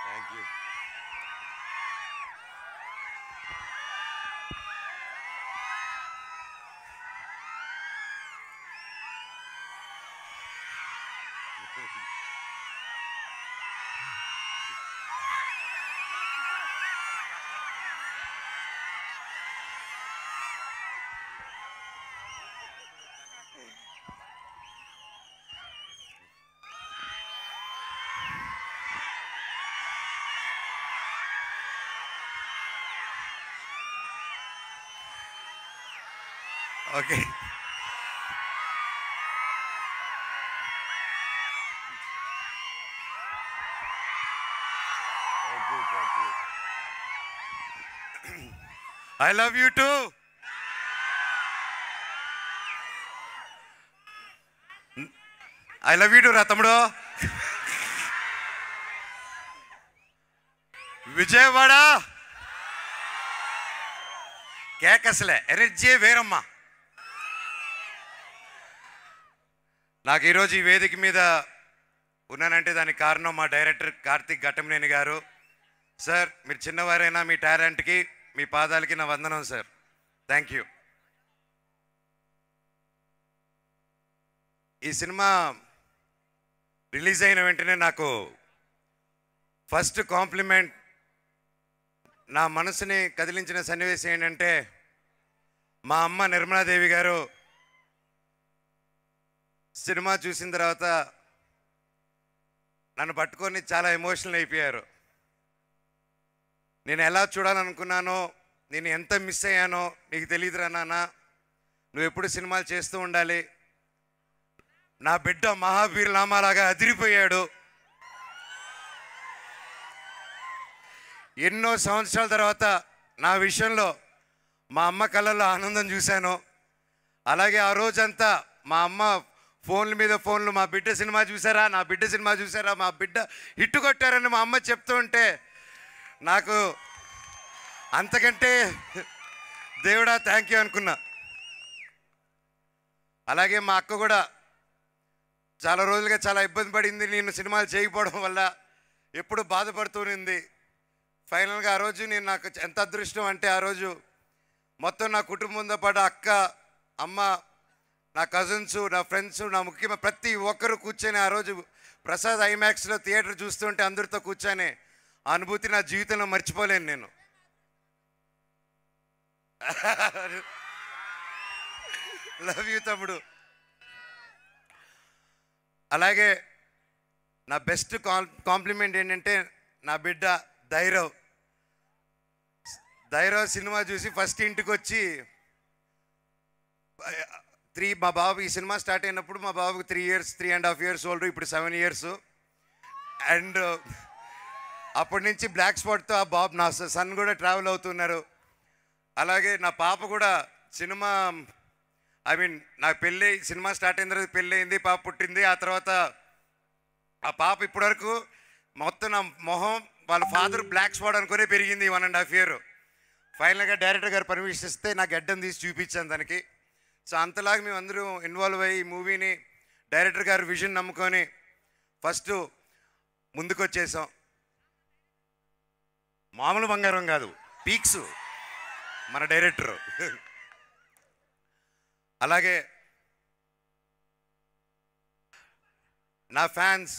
Thank you. Okay, I love you two. I love you two రా తమ్ముడు. Vijayawada కేకసలే energy వేరమ్మా. నాకు ఈరోజు ఈ వేదిక మీద ఉన్నానంటే దానికి కారణం మా డైరెక్టర్ కార్తిక్ ఘట్టమనేని గారు. సార్, మీరు చిన్నవారైనా మీ టాలెంట్కి మీ పాదాలకి నా వందనం సార్. Thank you. ఈ సినిమా రిలీజ్ అయిన వెంటనే నాకు ఫస్ట్ కాంప్లిమెంట్, నా మనసుని కదిలించిన సన్నివేశం ఏంటంటే మా అమ్మ నిర్మలాదేవి గారు సినిమా చూసిన తర్వాత నన్ను పట్టుకొని చాలా ఎమోషనల్ అయిపోయారు. నేను ఎలా చూడాలనుకున్నానో, నేను ఎంత మిస్ అయ్యానో నీకు తెలియదురా నాన్న, నువ్వు ఎప్పుడు సినిమాలు చేస్తూ ఉండాలి. నా బిడ్డ మహావీర్ నామాలాగా అదిరిపోయాడు. ఎన్నో సంవత్సరాల తర్వాత నా విషయంలో మా అమ్మ కళ్ళల్లో ఆనందం చూశాను. అలాగే ఆ రోజంతా మా అమ్మ ఫోన్ల మీద ఫోన్లు, మా బిడ్డ సినిమా చూసారా, నా బిడ్డ సినిమా చూసారా, మా బిడ్డ హిట్టు కొట్టారని మా అమ్మ చెప్తూ ఉంటే నాకు అంతకంటే దేవుడా థ్యాంక్ యూ అనుకున్నా. అలాగే మా అక్క కూడా చాలా రోజులుగా చాలా ఇబ్బంది పడింది, నేను సినిమాలు చేయకపోవడం వల్ల ఎప్పుడు బాధపడుతూనింది. ఫైనల్గా ఆ రోజు నేను, నాకు ఎంత అదృష్టం అంటే ఆ రోజు మొత్తం నా కుటుంబంతో పాటు అక్క, అమ్మ, నా కజిన్స్, నా ఫ్రెండ్స్, నా ముఖ్యమైన ప్రతి ఒక్కరు కూర్చొని ఆ రోజు ప్రసాద్ ఐమాక్స్లో థియేటర్ చూస్తుంటే అందరితో కూర్చొని ఆ అనుభూతి నా జీవితంలో మర్చిపోలేను నేను. లవ్ యూ తమ్ముడు. అలాగే నా బెస్ట్ కాంప్లిమెంట్ ఏంటంటే నా బిడ్డ ధైరవ్ సినిమా చూసి ఫస్ట్ ఇంటికి వచ్చి మా బాబు ఈ సినిమా స్టార్ట్ అయినప్పుడు మా బాబుకి 3.5 years ఓల్డ్, ఇప్పుడు 7 years. అండ్ అప్పటి నుంచి బ్లాక్ స్పాట్తో ఆ బాబు, నా సన్ కూడా ట్రావెల్ అవుతున్నారు. అలాగే నా పాప కూడా సినిమా, నా పెళ్ళి, సినిమా స్టార్ట్ అయిన తర్వాత పెళ్ళి అయింది, పాప పుట్టింది. ఆ తర్వాత ఆ పాప ఇప్పటివరకు మొత్తం నా మొహం వాళ్ళ ఫాదర్ బ్లాక్ స్పాట్ అనుకునే పెరిగింది 1.5 years. ఫైనల్గా డైరెక్టర్ గారు పర్మిషన్ ఇస్తే నా గడ్డం తీసి చూపించాను దానికి. సో అంతలాగా మేము అందరూ ఇన్వాల్వ్ అయ్యి ఈ మూవీని డైరెక్టర్ గారు విజన్ నమ్ముకొని ఫస్ట్ ముందుకు వచ్చేసాం. మామూలు బంగారం కాదు, పీక్స్ మన డైరెక్టరు. అలాగే నా ఫ్యాన్స్,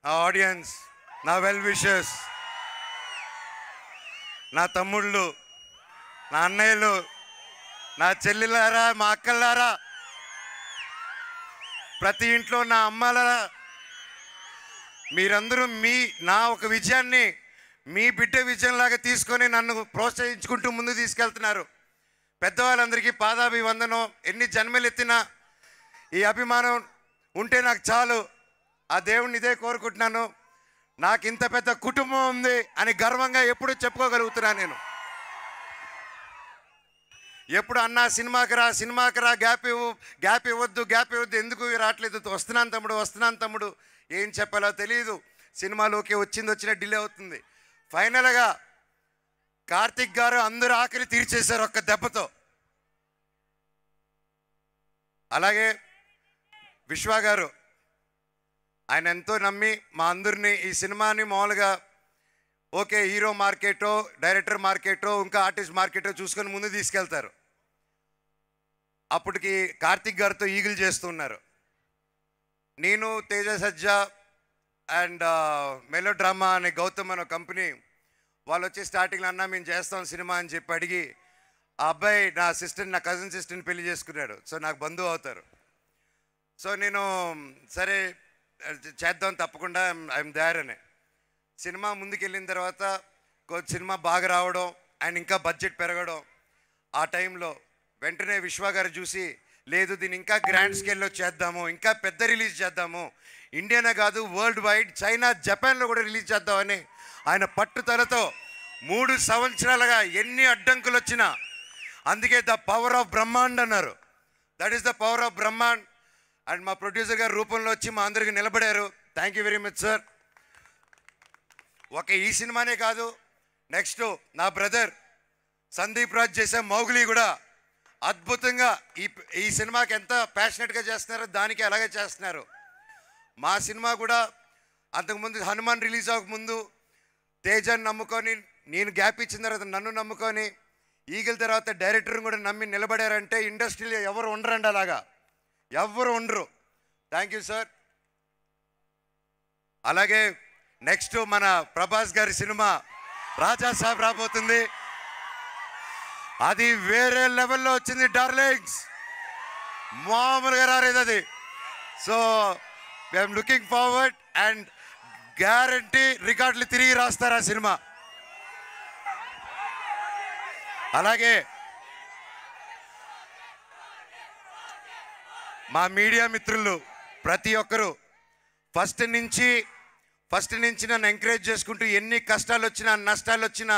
నా ఆడియన్స్, నా వెల్ విషర్స్, నా తమ్ముళ్ళు, నా అన్నయ్యలు, నా చెల్లెలారా, మా అక్కలారా, ప్రతి ఇంట్లో నా అమ్మలారా, మీరందరూ నా ఒక విజయాన్ని మీ బిడ్డ విజయంలాగా తీసుకొని నన్ను ప్రోత్సహించుకుంటూ ముందు తీసుకెళ్తున్నారు. పెద్దవాళ్ళందరికీ పాదాభివందనం. ఎన్ని జన్మలు ఎత్తినా ఈ అభిమానం ఉంటే నాకు చాలు. ఆ దేవుణ్ణి ఇదే కోరుకుంటున్నాను. నాకు ఇంత పెద్ద కుటుంబం ఉంది అని గర్వంగా ఎప్పుడు చెప్పుకోగలుగుతున్నా నేను. ఎప్పుడు అన్నా సినిమాకి రా, గ్యాప్ ఇవ్వద్దు, ఎందుకు రావట్లేదు, వస్తున్నాను తమ్ముడు, ఏం చెప్పాలో తెలియదు. సినిమాలోకి వచ్చిన డిలే అవుతుంది. ఫైనల్గా కార్తిక్ గారు అందరూ ఆకలి తీర్చేశారు ఒక్క దెబ్బతో. అలాగే విశ్వ గారు ఆయన ఎంతో నమ్మి మా అందరినీ ఈ సినిమాని మామూలుగా ఓకే హీరో మార్కెటో డైరెక్టర్ మార్కెటో ఇంకా ఆర్టిస్ట్ మార్కెటో చూసుకొని ముందు తీసుకెళ్తారు. అప్పటికి కార్తిక్ గారితో ఈగిల్ చేస్తున్నారు. నేను తేజ సజ్జా అండ్ మెలో డ్రామా అనే గౌతమ్ అనే కంపెనీ వాళ్ళు వచ్చి స్టార్టింగ్లో అన్నా మేము చేస్తాం సినిమా అని చెప్పి అడిగి ఆ అబ్బాయి నా సిస్టర్ నా కజిన్ సిస్టర్ని పెళ్లి చేసుకున్నాడు. సో నాకు బంధువు అవుతారు. సో నేను సరే చేద్దాం తప్పకుండా ఐఎమ్ దేర్ అని సినిమా ముందుకెళ్ళిన తర్వాత సినిమా బాగా రావడం అండ్ ఇంకా బడ్జెట్ పెరగడం ఆ టైంలో వెంటనే విశ్వ గారు చూసి లేదు దీన్ని ఇంకా గ్రాండ్ స్కేల్లో చేద్దాము, ఇంకా పెద్ద రిలీజ్ చేద్దాము, ఇండియానే కాదు వరల్డ్ వైడ్ చైనా జపాన్లో కూడా రిలీజ్ చేద్దామని ఆయన పట్టుదలతో 3 సంవత్సరాలుగా ఎన్ని అడ్డంకులు వచ్చినా అందుకే ద పవర్ ఆఫ్ బ్రహ్మాండ్ అన్నారు. That is the power of Brahmand. And మా ప్రొడ్యూసర్ గారు రూపంలో వచ్చి మా అందరికి నిలబడారు. Thank you very much sir. ఒక ఈ సినిమానే కాదు, నెక్స్ట్ నా బ్రదర్ సందీప్ రాజ్ చేసే మౌగ్లీ కూడా అద్భుతంగా ఈ సినిమాకి ఎంత ప్యాషనెట్గా చేస్తున్నారో దానికి అలాగే చేస్తున్నారు. మా సినిమా కూడా అంతకుముందు హనుమాన్ రిలీజ్ అవ్వకముందు తేజాన్ని నమ్ముకొని నేను గ్యాప్ ఇచ్చిన తర్వాత నన్ను నమ్ముకొని ఈగిల్ తర్వాత డైరెక్టర్ని కూడా నమ్మి నిలబడారంటే ఇండస్ట్రీలో ఎవరు ఉండరండి, అలాగా ఎవరు ఉండరు. Thank you sir. అలాగే నెక్స్ట్ మన ప్రభాస్ గారి సినిమా రాజా సాబ్ రాబోతుంది. అది వేరే లెవెల్లో వచ్చింది డార్లింగ్స్, మామూలుగా రాలేదు అది. So I'm looking forward and guarantee రికార్డులు తిరిగి రాస్తారు ఆ సినిమా. అలాగే మా మీడియా మిత్రులు ప్రతి ఒక్కరూ ఫస్ట్ నుంచి నన్ను ఎంకరేజ్ చేసుకుంటూ ఎన్ని కష్టాలు వచ్చినా నష్టాలు వచ్చినా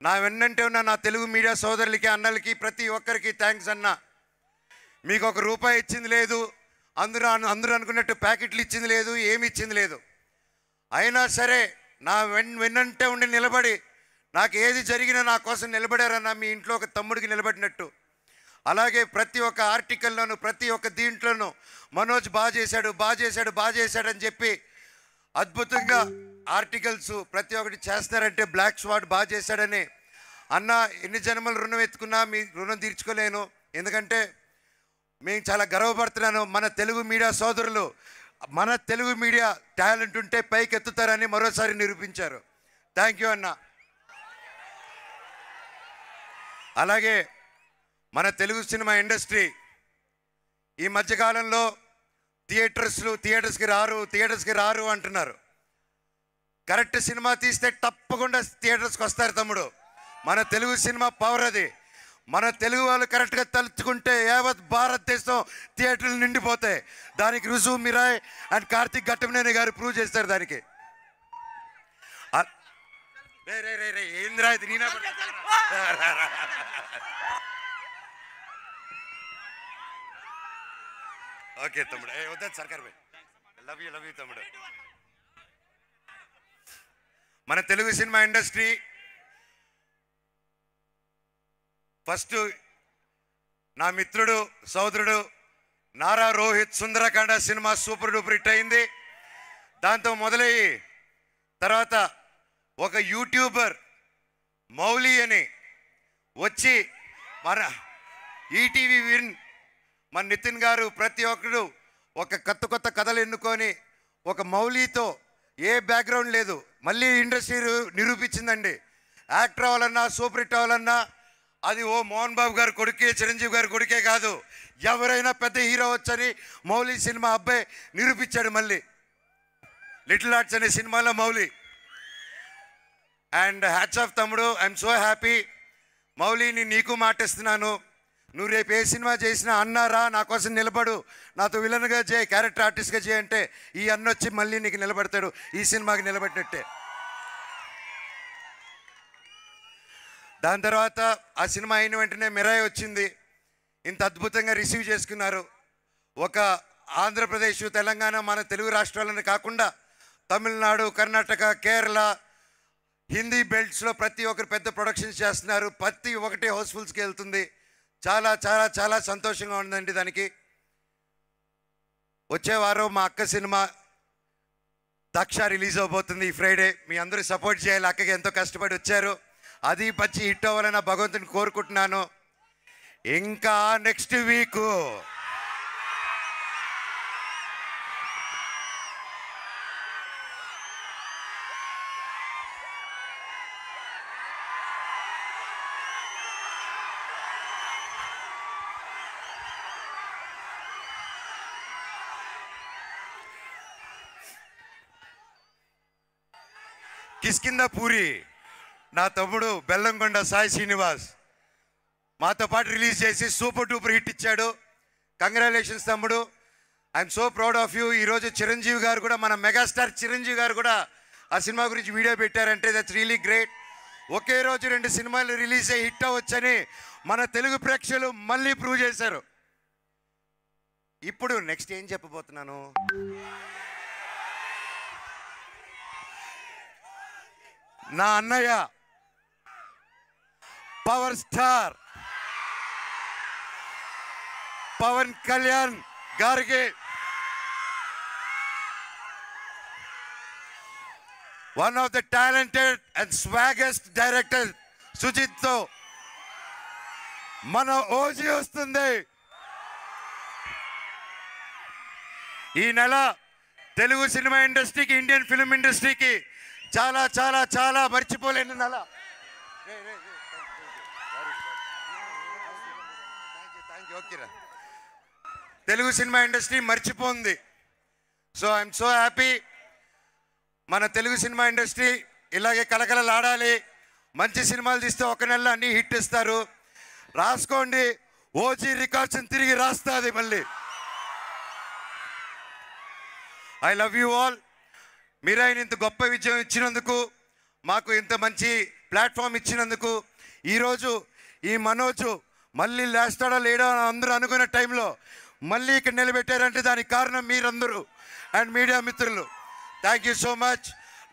నా వెన్నంటే ఉన్న నా తెలుగు మీడియా సోదరులకి అన్నలకి ప్రతి ఒక్కరికి థ్యాంక్స్ అన్న. మీకు ₹1 ఇచ్చింది లేదు, అందరూ అనుకున్నట్టు ప్యాకెట్లు ఇచ్చింది లేదు, ఏమి ఇచ్చింది లేదు. అయినా సరే నా వెన్నంటే ఉండి నిలబడి నాకు ఏది జరిగినా నా కోసం నిలబడారన్న, మీ ఇంట్లో ఒక తమ్ముడికి నిలబడినట్టు. అలాగే ప్రతి ఒక్క ఆర్టికల్లోనూ ప్రతి ఒక్క దీంట్లోనూ మనోజ్ బాగా చేశాడు అని చెప్పి అద్భుతంగా ఆర్టికల్స్ ప్రతి ఒక్కటి చేస్తున్నారంటే బ్లాక్ స్వాట్ బాగా చేశాడని అన్న. ఎన్ని జన్మలు రుణం ఎత్తుకున్నా మీ రుణం తీర్చుకోలేను, ఎందుకంటే మేము చాలా గర్వపడుతున్నాను. మన తెలుగు మీడియా సోదరులు మన తెలుగు మీడియా టాలెంట్ ఉంటే పైకి ఎత్తుతారని మరోసారి నిరూపించారు. థ్యాంక్ యూ అన్న. అలాగే మన తెలుగు సినిమా ఇండస్ట్రీ ఈ మధ్యకాలంలో థియేటర్స్కి రారు అంటున్నారు. కరెక్ట్ సినిమా తీస్తే తప్పకుండా థియేటర్స్కి వస్తారు తమ్ముడు. మన తెలుగు సినిమా పవర్ అది. మన తెలుగు వాళ్ళు కరెక్ట్గా తలుచుకుంటే యావత్ భారతదేశం థియేటర్లు నిండిపోతాయి. దానికి రుజువు మిరాయ్ అండ్ కార్తిక్ ఘట్టమనేని గారు ప్రూవ్ చేస్తారు దానికి. ఏంద్రా ఇది నేనా? ఓకే తమ్ముడు, వద్దా సర్కార్ భాయ్, లవ్ యూ తమ్ముడు. మన తెలుగు సినిమా ఇండస్ట్రీ ఫస్ట్ నా మిత్రుడు సోదరుడు Nara Rohit Sundarakanda cinema super duper hit అయింది. దాంతో మొదలయ్యి తర్వాత ఒక యూట్యూబర్ మౌలి అని వచ్చి మన ఈటీవీ విన్ మన నితిన్ గారు ప్రతి ఒక్కరు ఒక కొత్త కథలు ఎన్నుకొని ఒక మౌలితో ఏ బ్యాక్గ్రౌండ్ లేదు మళ్ళీ ఇండస్ట్రీ నిరూపించిందండి. యాక్టర్ అవ్వాలన్నా సూపర్ హిట్ అవ్వాలన్నా అది మోహన్ బాబు గారు కొడుకే చిరంజీవి గారి కొడుకే కాదు, ఎవరైనా పెద్ద హీరో వచ్చని మౌలి సినిమా అబ్బాయి నిరూపించాడు. మళ్ళీ లిటిల్ ఆర్ట్స్ అనే సినిమాలో మౌలి. అండ్ హ్యాట్స్ ఆఫ్ తమ్ముడు, ఐఎమ్ సో హ్యాపీ. మౌలిని నీకు మాటిస్తున్నాను, నువ్వు రేపు ఏ సినిమా చేసినా అన్నారా నా కోసం నిలబడు, నాతో విలన్గా చేయి, క్యారెక్టర్ ఆర్టిస్ట్గా చేయంటే ఈ అన్న వచ్చి మళ్ళీ నీకు నిలబడతాడు, ఈ సినిమాకి నిలబడినట్టే. దాని తర్వాత ఆ సినిమా అయిన వెంటనే మిరాయి వచ్చింది. ఇంత అద్భుతంగా రిసీవ్ చేసుకున్నారు. ఒక ఆంధ్రప్రదేశ్ తెలంగాణ మన తెలుగు రాష్ట్రాలను కాకుండా తమిళనాడు కర్ణాటక కేరళ హిందీ బెల్ట్స్లో ప్రతి ఒక్కరు పెద్ద ప్రొడక్షన్స్ చేస్తున్నారు. ప్రతి ఒక్కటి హౌస్ఫుల్స్కి వెళ్తుంది. చాలా చాలా చాలా సంతోషంగా ఉందండి. దానికి వచ్చే వారం మా అక్క సినిమా దక్ష రిలీజ్ అవబోతుంది ఈ ఫ్రైడే. మీ అందరూ సపోర్ట్ చేయాలి. అక్కకి ఎంతో కష్టపడి వచ్చారు. అది మంచి హిట్ అవ్వాలని భగవంతుని కోరుకుంటున్నాను. ఇంకా నెక్స్ట్ వీక్ కిష్కింధ పూరి నా తమ్ముడు బెల్లంకొండ సాయి శ్రీనివాస్ మాతో పాటు రిలీజ్ చేసి సూపర్ డూపర్ హిట్ ఇచ్చాడు. కంగ్రాచులేషన్స్ తమ్ముడు. I'm so proud of you. ఈరోజు చిరంజీవి గారు కూడా, మన మెగాస్టార్ చిరంజీవి గారు కూడా ఆ సినిమా గురించి వీడియో పెట్టారంటే దట్స్ రియలీ గ్రేట్. ఒకే రోజు 2 సినిమాలు రిలీజ్ అయ్యి హిట్ అవ్వచ్చని మన తెలుగు ప్రేక్షకులు మళ్ళీ ప్రూవ్ చేశారు. ఇప్పుడు నెక్స్ట్ ఏం చెప్పబోతున్నాను, నా అన్నయ్య పవర్ స్టార్ పవన్ కళ్యాణ్ గారికి one of the talented and swaggest director Sujeeth తో మన ఓజీ వస్తుంది. ఈ నెల తెలుగు సినిమా ఇండస్ట్రీకి, ఇండియన్ ఫిల్మ్ ఇండస్ట్రీకి చాలా చాలా చాలా మర్చిపోలేని నెల. తెలుగు సినిమా ఇండస్ట్రీ మర్చిపోయింది. So I'm so happy. మన తెలుగు సినిమా ఇండస్ట్రీ ఇలాగే కలకలలాడాలి. మంచి సినిమాలు తీస్తే ఒక నెలలో అన్ని హిట్ ఇస్తారు. రాసుకోండి, ఓజీ రికార్డ్స్ తిరిగి రాస్తుంది మళ్ళీ. I love you all. మీరు ఆయన ఇంత గొప్ప విజయం ఇచ్చినందుకు, మాకు ఇంత మంచి ప్లాట్ఫామ్ ఇచ్చినందుకు, ఈరోజు ఈ మనోజు మళ్ళీ లేస్తాడా లేడా అని అందరూ అనుకునే టైంలో మళ్ళీ ఇక్కడ నిలబెట్టారంటే దానికి కారణం మీరందరూ అండ్ మీడియా మిత్రులు. Thank you so much.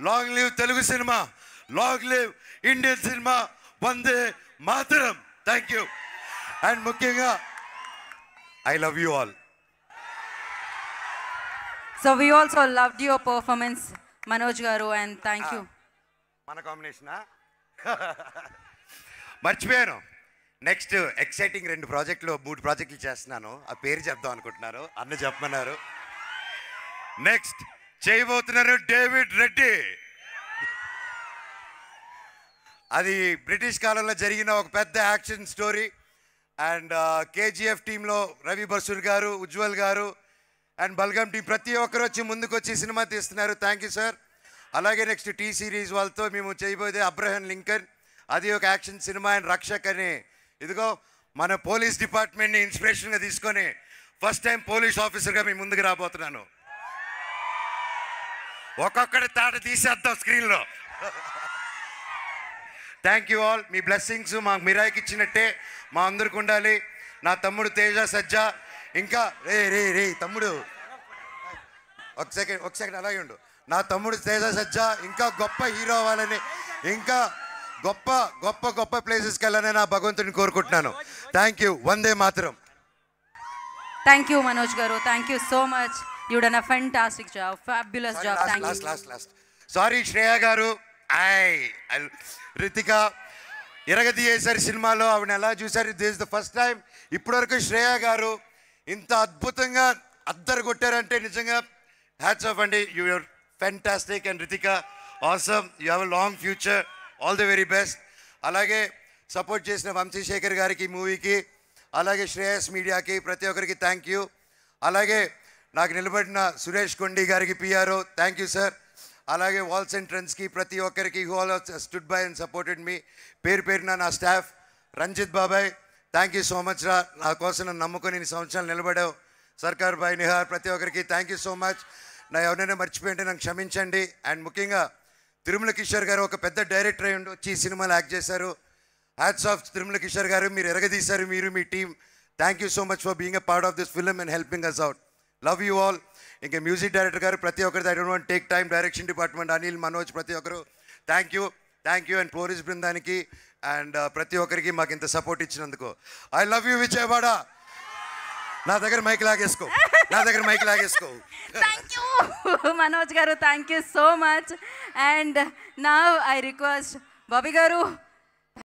Long live Telugu cinema, long live Indian cinema, Vande Mataram. Thank you. And ముఖ్యంగా I love you all. So we also loved your performance, Manoj garu, and thank you. మన కాంబినేషనా మర్చిపోయాను. Next exciting 2 ప్రాజెక్టులు 3 ప్రాజెక్టులు చేస్తున్నాను. ఆ పేరు చెప్దాం అనుకుంటున్నారు, అన్న చెప్పమన్నారు. నెక్స్ట్ చేయబోతున్నారు డేవిడ్ రెడ్డి. అది బ్రిటిష్ కాలంలో జరిగిన ఒక పెద్ద యాక్షన్ స్టోరీ. అండ్ కేజీఎఫ్ టీంలో రవి బసూర్ గారు, ఉజ్వల్ గారు అండ్ బల్గమ్ టీం ప్రతి ఒక్కరు వచ్చి ముందుకు వచ్చి సినిమా తీస్తున్నారు. Thank you sir. అలాగే నెక్స్ట్ టీ సిరీస్ వాళ్ళతో మేము చేయబోయేది అబ్రహం లింకన్. అది ఒక యాక్షన్ సినిమా. అండ్ రక్షక్ అని, ఇదిగో మన పోలీస్ డిపార్ట్మెంట్ని ఇన్స్పిరేషన్గా తీసుకొని ఫస్ట్ టైం పోలీస్ ఆఫీసర్గా మీ ముందుకు రాబోతున్నాను. ఒక్కొక్కటి తాట తీసేద్దాం స్క్రీన్లో. Thank you all. Me blessings మాకు మిరాయికి ఇచ్చినట్టే మా అందరికి ఉండాలి. నా తమ్ముడు తేజ సజ్జా, ఇంకా రే తమ్ముడు ఒక సెకండ్ అలాగే ఉండు. నా తమ్ముడు తేజ సజ్జా ఇంకా గొప్ప హీరో అవ్వాలని, ఇంకా గొప్ప గొప్ప గొప్ప ప్లేసెస్కి వెళ్ళాలని నా భగవంతుని కోరుకుంటున్నాను. Thank you. Vande Mataram. Thank you, Manoj garu. Thank you so much. You done a fantastic job, fabulous job. Thank you. Last. Sorry, Shreya garu. Ritika ఇరగదీయేశారు సినిమాలో. ఆవిడ ఎలా చూసారు? This is the first time. ఇప్పటివరకు శ్రేయ గారు ఇంత అద్భుతంగా అద్దరు కొట్టారంటే నిజంగా హ్యాట్స్ ఆఫ్ అండి. You are fantastic. And Ritika awesome. You have a long future. All the very best. అలాగే సపోర్ట్ చేసిన వంశీశేఖర్ గారికి మూవీకి, అలాగే శ్రేయస్ మీడియాకి, ప్రతి ఒక్కరికి థ్యాంక్ యూ. అలాగే నాకు నిలబడిన సురేష్ కొండి గారికి పిఆర్ఓ థ్యాంక్ యూ సార్. అలాగే వాల్స్ అండ్ ట్రెండ్స్కి ప్రతి ఒక్కరికి who all stood by and supported me. పేరున నా స్టాఫ్, రంజిత్ బాబాయ్ థ్యాంక్ యూ సో మచ్ రా. నా కోసం నన్ను నమ్ముకొని ఇన్ని సంవత్సరాలు నిలబడావు. సర్కార్ బాయ్, నిహార్, ప్రతి ఒక్కరికి థ్యాంక్ యూ సో మచ్. నా ఎవరైనా మర్చిపోయింటే నాకు క్షమించండి. అండ్ ముఖ్యంగా తిరుమల కిషోర్ గారు ఒక పెద్ద డైరెక్టర్ అయి ఉండి వచ్చి ఈ సినిమాలో యాక్ట్ చేశారు. హ్యాట్స్ ఆఫ్ తిరుమల కిషోర్ గారు. మీరు ఎరగదీశారు, మీరు మీ team. Thank you so much for being a part of this film and helping us out. Love you all. ఇంకా మ్యూజిక్ డైరెక్టర్ గారు ప్రతి ఒక్కరిది, I don't want take time, direction department Anil, Manoj, ప్రతి ఒక్కరు థ్యాంక్ యూ. అండ్ పోలీస్ బృందానికి and ప్రతి ఒక్కరికి మాకు ఇంత సపోర్ట్ ఇచ్చినందుకు. I love you Vijayawada. నా దగ్గర మైక్ లాగేసుకో. నా దగ్గర మైక్ లాగేసుకో. Thank you Manoj garu, thank you so much. And now I request Bobby గారు